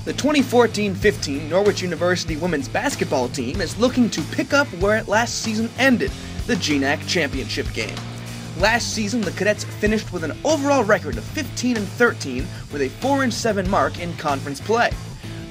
The 2014-15 Norwich University women's basketball team is looking to pick up where it last season ended, the GNAC championship game. Last season, the Cadets finished with an overall record of 15-13 with a 4-7 mark in conference play.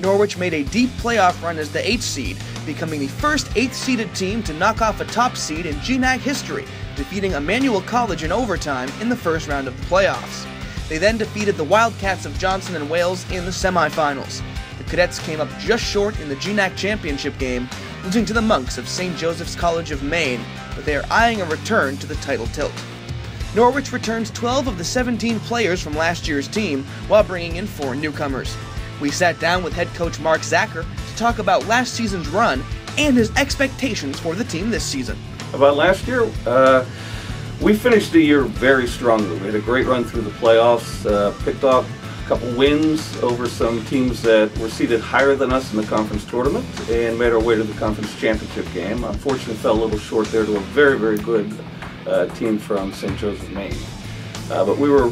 Norwich made a deep playoff run as the 8th seed, becoming the first 8th-seeded team to knock off a top seed in GNAC history, defeating Emmanuel College in overtime in the first round of the playoffs. They then defeated the Wildcats of Johnson and Wales in the semifinals. The Cadets came up just short in the GNAC championship game, losing to the Monks of St. Joseph's College of Maine, but they are eyeing a return to the title tilt. Norwich returns 12 of the 17 players from last year's team, while bringing in 4 newcomers. We sat down with head coach Mark Zacher to talk about last season's run and his expectations for the team this season. About last year, we finished the year very strongly. We had a great run through the playoffs, picked off a couple wins over some teams that were seated higher than us in the conference tournament, and made our way to the conference championship game. Unfortunately, fell a little short there to a very, very good team from St. Joseph, Maine. But we were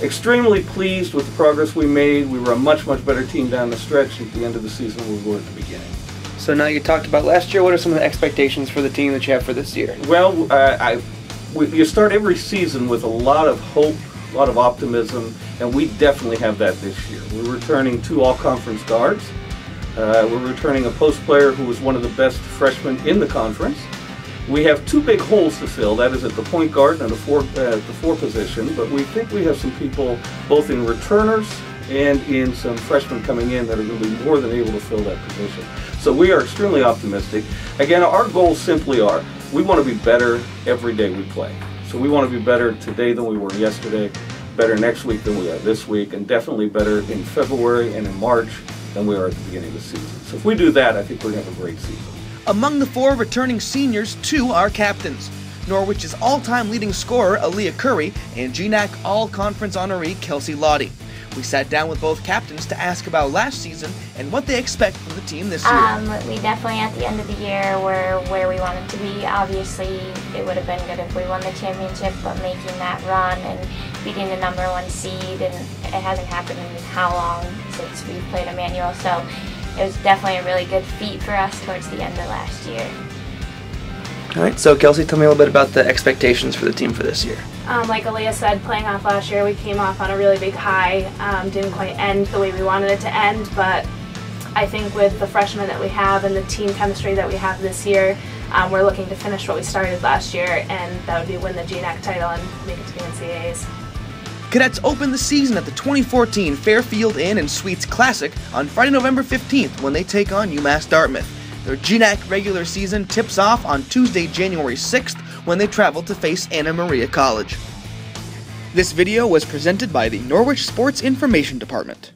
extremely pleased with the progress we made. We were a much, much better team down the stretch at the end of the season than we were at the beginning. So now you talked about last year. What are some of the expectations for the team that you have for this year? Well, you start every season with a lot of hope, a lot of optimism, and we definitely have that this year. We're returning 2 all-conference guards. We're returning a post player who was one of the best freshmen in the conference. We have 2 big holes to fill, that is at the point guard and the 4 position, but we think we have some people both in returners and in some freshmen coming in that are going to be more than able to fill that position. So we are extremely optimistic. Again, our goals simply are, we want to be better every day we play. So we want to be better today than we were yesterday, better next week than we are this week, and definitely better in February and in March than we are at the beginning of the season. So if we do that, I think we're going to have a great season. Among the 4 returning seniors, 2 are captains. Norwich's all-time leading scorer, Aaliyah Curry, and GNAC All-Conference honoree, Kelsey Lottie. We sat down with both captains to ask about last season and what they expect from the team this year. We definitely, at the end of the year, were where we wanted to be. Obviously, it would have been good if we won the championship, but making that run and beating the #1 seed, and it hasn't happened in how long since we've played Emmanuel, so it was definitely a really good feat for us towards the end of last year. All right, so Kelsey, tell me a little bit about the expectations for the team for this year. Like Aaliyah said, playing off last year, we came off on a really big high. Didn't quite end the way we wanted it to end, but I think with the freshmen that we have and the team chemistry that we have this year, we're looking to finish what we started last year, and that would be win the GNAC title and make it to the NCAAs. Cadets open the season at the 2014 Fairfield Inn & Suites Classic on Friday, November 15th when they take on UMass Dartmouth. Their GNAC regular season tips off on Tuesday, January 6th when they travel to face Anna Maria College. This video was presented by the Norwich Sports Information Department.